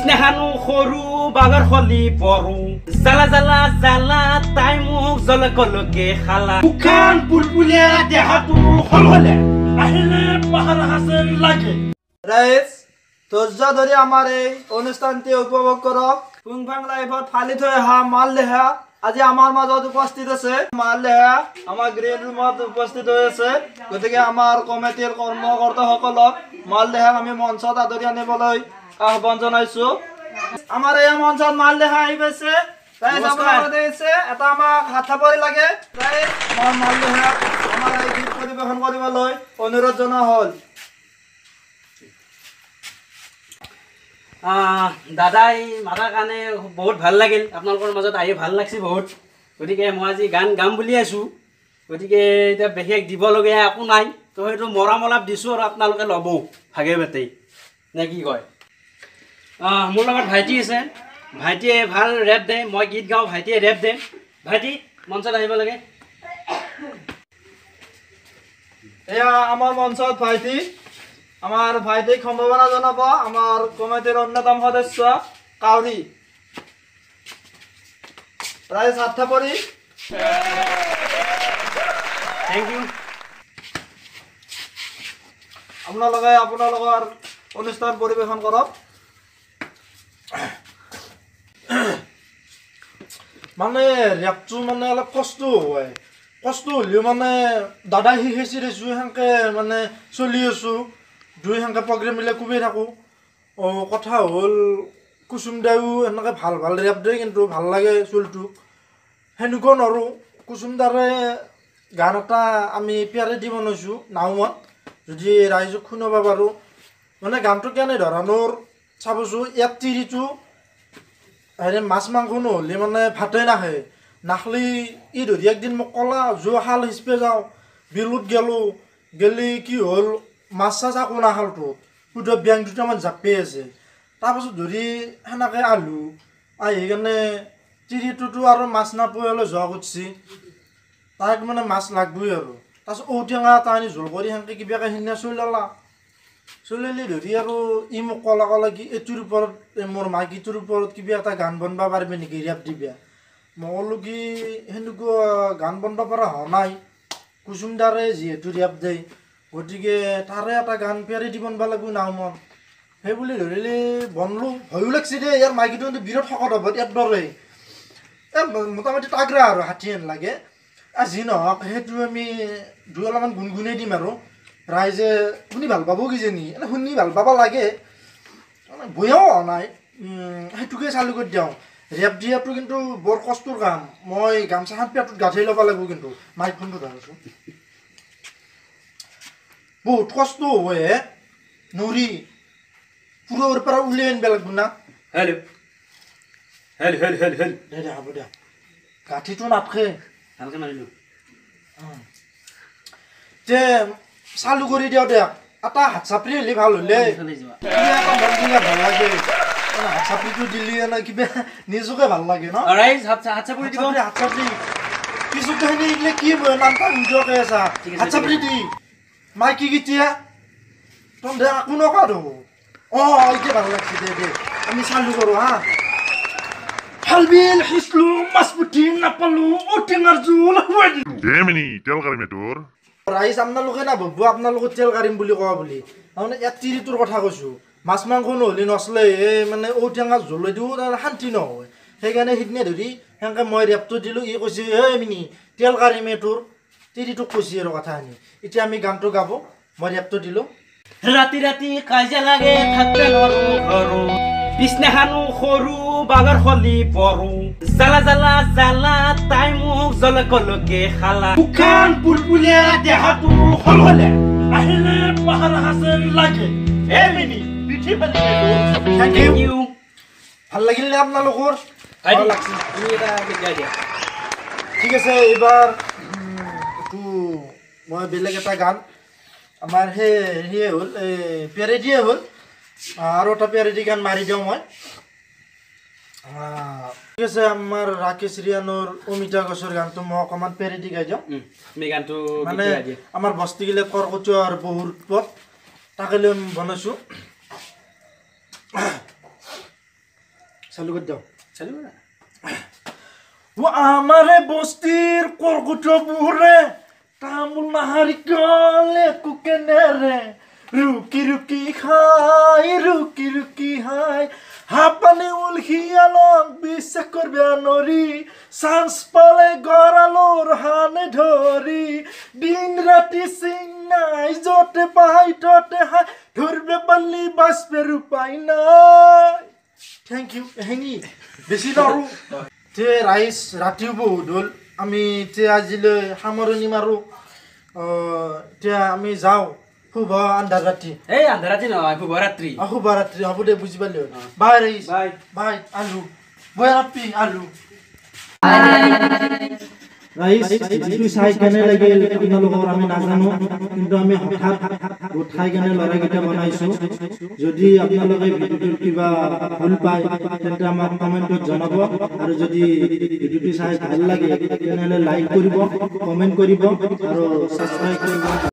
বিছনাখানো সৰু বাগৰ খলি পৰো জালা জালা জালা তাই মোক জলকলকে খালা মুখান বুলবুলিয়া দেহাটো হলহলে আহিলে পাহাৰা হাসেন লাগে রাইস ধৈর্য ধরে আমার এই অনুষ্ঠানটি উপভোগ করক পুংফাং লাইভত ফালি থৈ অহা মাল লেহা আজি আমার মাজত উপস্থিত আছে মাল লেহা আমার গ্রিন রুমত উপস্থিত হয়েছে গতিকে আমার কমিটির কর্মকর্তাসকলক মাল লেহাক আমি মঞ্চত আদৰি আনিবলৈ আহ্বান জনাইছো আমাৰ এই মঞ্চত মাল লেহা আহি পাইছে ৰাইজ আপোনালোকে দেখিছে এটা আমাক হাত থাপৰি লাগে ৰাইজ মাল লেহা আমাৰ এই গীত পৰিৱেশন কৰিবলৈ অনুৰোধ জনোৱা হ'ল দাদাই মাতাৰ কাৰণে বহুত ভাল লাগিল আপোনালোকৰ মাজত আহি ভাল লাগছে বহুত গতিকে মই আজি গান গাম বুলি আছোঁ গতিকে এতিয়া বিশেষ দিবলগীয়া একো নাই তো সেইটো মৰম অলপ দিছোঁ আৰু আপোনালোকে ল'ব ভাগে বাটেই নে কি কয় মোৰ লগত ভাইটি আছে ভাইটিয়ে ভাল ৰেপ দিয়ে মই গীত গাওঁ ভাইটিয়ে ৰেপ দিয়ে ভাইটি মঞ্চত আহিব লাগে এয়া আমাৰ মঞ্চত ভাইটি আমাৰ ভাইটিক সম্ভাবনা জানাব আমাৰ কমিটিৰ অন্যতম সদস্য কাউৰি প্ৰায় 7টা পৰি থ্যাংক ইউ আপোনালোকৰ অনুষ্ঠান পৰিবেশন কৰক মানে ৰেপটো মানে অলপ কষ্ট হয় কষ্ট হলেও মানে দাদা শিকাইছে দেছো সেনেকে মানে চলি আছো দুই সংখ্যা প্ৰগ্ৰেম মিলে কুবেই থাকোঁ কথা হ'ল কুসুম দায়ো এনেকৈ ভাল ভাল ৰেপ দিয়ে কিন্তু ভাল লাগে চুলটোক সেনেকুৱা নৰোঁ কুসুম দাৰে গান এটা আমি পেয়াৰে দি বনাইছোঁ নাওমত যদি ৰাইজক শুনাব পাৰোঁ মানে গানটো কেনে ধৰণৰ চাবছোঁ ইয়াত তিৰিটো হেৰি মাছ মাংস নহ'লে মানে ভাতেই নাখায় নাখলি ই ধৰি একদিন মোক ক'লা যোৱা শাল হিচাপে যাওঁ বিলত গেলি কি হ'ল মাছ চাছ একো নাখালটো শুদ্ধ বেং দুটামান জাপি আছে তাৰপাছত ধৰি সেনেকৈ আলু আহি কেনে তিৰিটোতো আৰু মাছ নাপায় হ'লে যোৱা কৰিছে তাক মানে মাছ লাগবই আৰু তাৰপাছত ঔটেঙা এটা আনি জোল কৰি সেনেকৈ কিবাকৈ সিদিনা চলালি ধৰি আৰু ই মোক ক'লা কি এইটোৰ ওপৰত মোৰ মাইকীটোৰ ওপৰত কিবা এটা গান বনাব পাৰিবি নেকি ৰেপ দিবা মই ক'লোঁ কি সেনেকুৱা গান বনাব পৰা হোৱা নাই কুসুম দাৰে যিহেতু ৰেপ দিয়ে গতিকে তাৰে এটা গান পেয়াৰি দি বনাব লাগিব নাওমত সেই বুলি ধৰিলে বনলোঁ ভয়ো লাগছে দেই ইয়াৰ মাইকীটো কিন্তু বিৰাট শকত হ'ব ইয়াত দৰে মোটামুটি তাগৰা আৰু ষাঠি হেন লাগে যি নহওক সেইটো আমি দুই অলপমান গুণগুণাই দিম আৰু ৰাইজে শুনি ভাল পাব কিজানি এনে শুনি ভাল পাব লাগে বয়াও হোৱা নাই সেইটোকে চালু কৰি দিওঁ ৰেপ দিয়াটো কিন্তু বৰ কষ্টৰ কাম মই গামোচাখন পেটত গাঁঠি ল'ব লাগিব কিন্তু মাইকখনটো ধৰিছোঁ বহুত কষ্ট হয় নৰি পুৰৰ পৰা উলিয়াই আনিব লাগিব না হেল্ল' দে হ'ব দিয়া গাঁঠিটো নাথাকে ভালকৈ মাৰিলোঁ যে চালু কৰি দিওঁ দে এটা হাত চাপৰি হ'লে ভাল হ'লে ভাল লাগে হাত চাপৰিটো দিলে কিবা নিজকে ভাল লাগে ন হাত চাপৰি কিছুখিনি এইগিলে কি নামটা নিজকে আছা হাত চাপৰি দি মাইকী কেতিয়া তহঁতে একো নকওঁ এতিয়া ভাল লাগছে দে আমি চালু কৰোঁ হা হালবিল সিচলো মাছ পুঠি নাপালো ঔটেঙাৰ জোল ৰাইজ আপোনালোকে নাভাবিব আপোনালোকে তেল কাঢ়িম বুলি কোৱা বুলি তাৰমানে ইয়াত তিৰিটোৰ কথা কৈছোঁ মাছ মাংস নহ'লে নচলে এই মানে ঔটেঙাৰ জোলে দিও শান্তি নহয় সেইকাৰণে সিদিনা ধৰি সেনেকৈ মই ৰেপটো দিলোঁ ই কৈছে এই মিনি তেল কাঢ়িম তোৰ তিৰিটোক কৈছে আৰু কথাখিনি এতিয়া আমি গানটো গাব মই ৰেপটো দিলোঁ ৰাতি ৰাতি কাজিয়া লাগে থাকতে নোৱাৰো ঘৰো বিছনাখানো সৰু বাগৰ খলি পৰো জালা জালা জালা তাই মোক জলকলকে খালা মুখান বুলবুলিয়া দেহাটো হলহলে আহিলে পাহাৰা হাসেন লাগে মিনি পিঠি পালি থেংক ইউ ভাল লাগিল নে আপোনালোকৰ ভাল লাগছে তুমি এটা গীত গাই দিয়া ঠিক আছে এইবাৰ এইটো মই বেলেগ এটা গান আমাৰ সেয়ে হ'ল পেৰেডিয়ে হ'ল আৰু এটা পেৰেডি গান মাৰি দিওঁ মই ঠিক আছে আমাৰ ৰাকেশ ৰিয়ানৰ অমিতা গছৰ গানটো মই অকণমান পেৰেডি গাই দিওঁ গানটো মানে আমাৰ বস্তিগিলা কৰকটুৱাৰ বহুত পথ তাকে লৈ বনাইছোঁ চালু কৰি দিয়ক চালো না ও আমাৰে বস্তিৰ কৰ্কটবোৰে তামোল নাহাৰিকলে কুকেনেৰে ৰুকি ৰুকি খাই হাপানি উলহিয়ালক বিশ্বাস কৰবে নৰি চান্স পালে গৰালৰ হানে ধৰি দিন ৰাতি চিনাই যতে পাই ততে হাই ধৰবে পালি বাচবে ৰূপাই নাই থেংক ইউ হেঙি বেছি নৰো তে ৰাইজ ৰাতিও বহুত হ'ল আমি এতিয়া আজিলৈ সামৰণি মাৰোঁ এতিয়া আমি যাওঁ শুভ আন্ধাৰ ৰাতি এই আন্ধাৰ ৰাতি নহয় শুভৰাত্ৰি শুভৰাত্ৰি হ'ব দে বুজি পালি বাই ৰাইজ বাই বাই আলু বৈ আপি আলু ৰাইজ যিটো চাই কেনে লাগিল আপোনালোকৰ আমি নাজানো কিন্তু আমি হঠাৎ উঠাই কেনে ল'ৰাকেইটা বনাইছোঁ যদি আপোনালোকে ভিডিঅ'টোৰ কিবা ভুল পায় তেন্তে আমাক কমেণ্টত জনাব আৰু যদি ভিডিঅ'টো চাই ভাল লাগে তেনেহ'লে লাইক কৰিব কমেণ্ট কৰিব আৰু ছাবস্ক্ৰাইব কৰিব